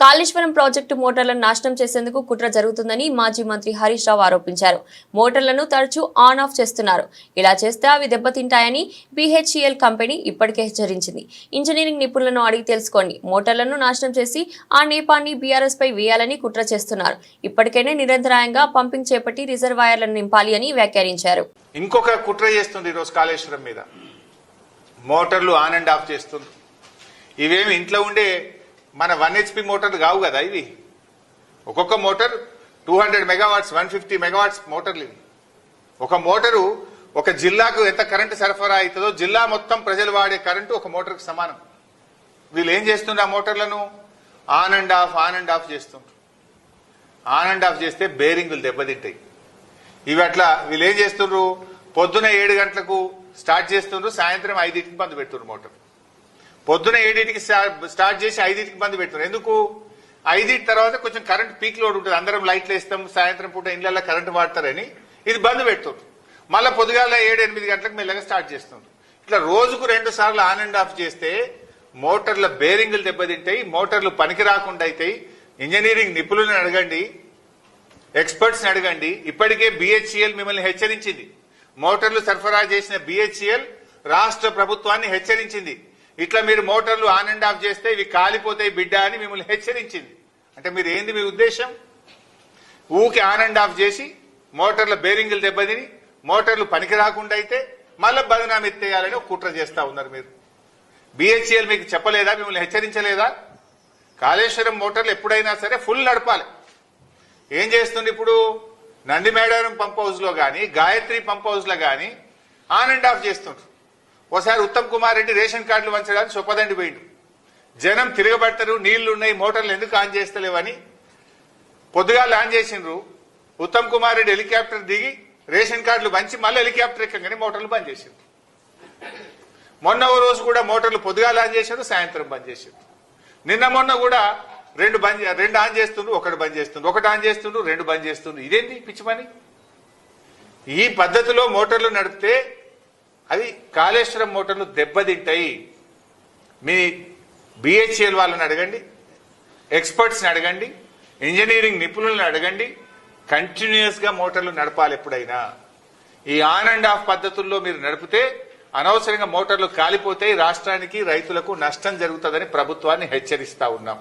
Kaleshwaram project మోటార్లను నాశనం చేసేందుకు కుట్ర జరుగుతుందని మాజీ మంత్రి హరీష్ రావు ఆరోపించారు. మోటార్లను తరచూ ఆన్ ఆఫ్ చేస్తున్నారు. ఇలా చేస్తే అవి దెబ్బతింటాయని BHEL కంపెనీ ఇప్పటికే హెచ్చరించింది. ఇంజనీరింగ్ నిపుణులను అడిగి తెలుసుకోండి. మోటార్లను నాశనం చేసి ఆ నేపాన్ని BRS పై వేయాలని కుట్ర చేస్తున్నారు. ఇప్పటికైనా నిరంతరాయంగా పంపింగ్ చేపట్టి రిజర్వాయర్లను నింపాలి అని వ్యాఖ్యానించారు. ఇంకొక కుట్ర చేస్తుంది ఈరోజు కాళేశ్వరం మీద. మోటార్లు ఆన్ అండ్ ఆఫ్ చేస్తుంది. ఇవేమి ఇంట్లో ఉండే మన 1 HP మోటార్లు కావు కదా. ఇవి ఒక్కొక్క మోటార్ 200 మెగావాట్స్ 150 మెగావాట్స్ మోటార్లు. ఇవి ఒక మోటారు ఒక జిల్లాకు ఎంత కరెంటు సరఫరా అవుతుందో జిల్లా మొత్తం ప్రజలు వాడే కరెంటు ఒక మోటార్కు సమానం. వీళ్ళు ఏం చేస్తుండ్రు? ఆ మోటార్లను ఆన్ అండ్ ఆఫ్ చేస్తుండ్రు. ఆన్ అండ్ ఆఫ్ చేస్తే బేరింగులు దెబ్బతింటాయి. ఇవి అట్లా వీళ్ళు ఏం చేస్తుండ్రు? పొద్దున 7 గంటలకు స్టార్ట్ చేస్తుండ్రు, సాయంత్రం 5కి బంద్ పెడుతుండ్రు మోటార్. పొద్దున 7కి స్టార్ట్ చేసి 5కి బంద్ పెడుతున్నారు. ఎందుకు? 5 తర్వాత కొంచెం కరెంట్ పీక్ లోడ్ ఉంటుంది, అందరం లైట్లు వేస్తాం, సాయంత్రం పూట ఇళ్లలో కరెంటు వాడతారని ఇది బంద్ పెడుతుంది. మళ్ళీ పొద్దుగాల 7-8 గంటలకు మెల్లగా స్టార్ట్ చేస్తుంది. ఇట్లా రోజుకు 2 సార్లు ఆన్ అండ్ ఆఫ్ చేస్తే మోటార్ల బేరింగులు దెబ్బతింటాయి, మోటార్లు పనికి రాకుండా అవుతాయి. ఇంజనీరింగ్ నిపుణులను అడగండి, ఎక్స్పర్ట్స్ ని అడగండి. ఇప్పటికే BHEL మిమ్మల్ని హెచ్చరించింది. మోటార్లు సరఫరా చేసిన BHEL రాష్ట్ర ప్రభుత్వాన్ని హెచ్చరించింది. ఇట్లా మీరు మోటార్లు ఆన్ అండ్ ఆఫ్ చేస్తే ఇవి కాలిపోతాయి బిడ్డ అని మిమ్మల్ని హెచ్చరించింది. అంటే మీరు ఏంది మీ ఉద్దేశం? ఊకి ఆన్ అండ్ ఆఫ్ చేసి మోటార్ల బేరింగులు దెబ్బతిని మోటార్లు పనికి రాకుండా అయితే మళ్ళీ బదనాం ఎత్తేయాలని ఒక కుట్ర చేస్తా ఉన్నారు మీరు. BHEL మీకు చెప్పలేదా? మిమ్మల్ని హెచ్చరించలేదా? కాళేశ్వరం మోటార్లు ఎప్పుడైనా సరే ఫుల్ నడపాలి. ఏం చేస్తుంది ఇప్పుడు? నందిమేడారం పంప్ హౌస్ లో గాని, గాయత్రి పంప్ హౌస్ లో గాని ఆన్ అండ్ ఆఫ్ చేస్తుండ్రు. ఓసారి ఉత్తమ్ కుమార్ రెడ్డి రేషన్ కార్డులు వంచడానికి చొప్పదండి పోయిండు. జనం తిరగబడతారు, నీళ్లున్నాయి, మోటార్లు ఎందుకు ఆన్ చేస్తలేవని పొద్దుగాలు ఆన్ చేసిండ్రు. ఉత్తమ్ కుమార్ రెడ్డి హెలికాప్టర్ దిగి రేషన్ కార్డులు వంచి మళ్ళీ హెలికాప్టర్ ఎక్కగానే మోటార్లు బంద్ చేసిండ్రు. మొన్న ఓ రోజు కూడా మోటార్లు పొద్దుగాలు ఆన్ చేసిండ్రు, సాయంత్రం బంద్ చేసిండ్రు. నిన్న మొన్న కూడా 2 ఆన్ చేస్తుండ్రు, 1 బంద్ చేస్తుండ్రు, 1 ఆన్ చేస్తుండ్రు, 2 బంద్ చేస్తుండ్రు. ఇదేంటి పిచ్చి పని? ఈ పద్ధతిలో మోటార్లు నడిపితే అవి కాళేశ్వరం మోటార్లు దెబ్బతింటాయి. మీ BHEL వాళ్ళని అడగండి, ఎక్స్పర్ట్స్ని అడగండి, ఇంజనీరింగ్ నిపుణులను అడగండి. కంటిన్యూస్ గా మోటార్లు నడపాలి. ఎప్పుడైనా ఈ ఆన్ అండ్ ఆఫ్ పద్ధతుల్లో మీరు నడిపితే అనవసరంగా మోటార్లు కాలిపోతాయి, రాష్ట్రానికి రైతులకు నష్టం జరుగుతుందని ప్రభుత్వాన్ని హెచ్చరిస్తా ఉన్నాం.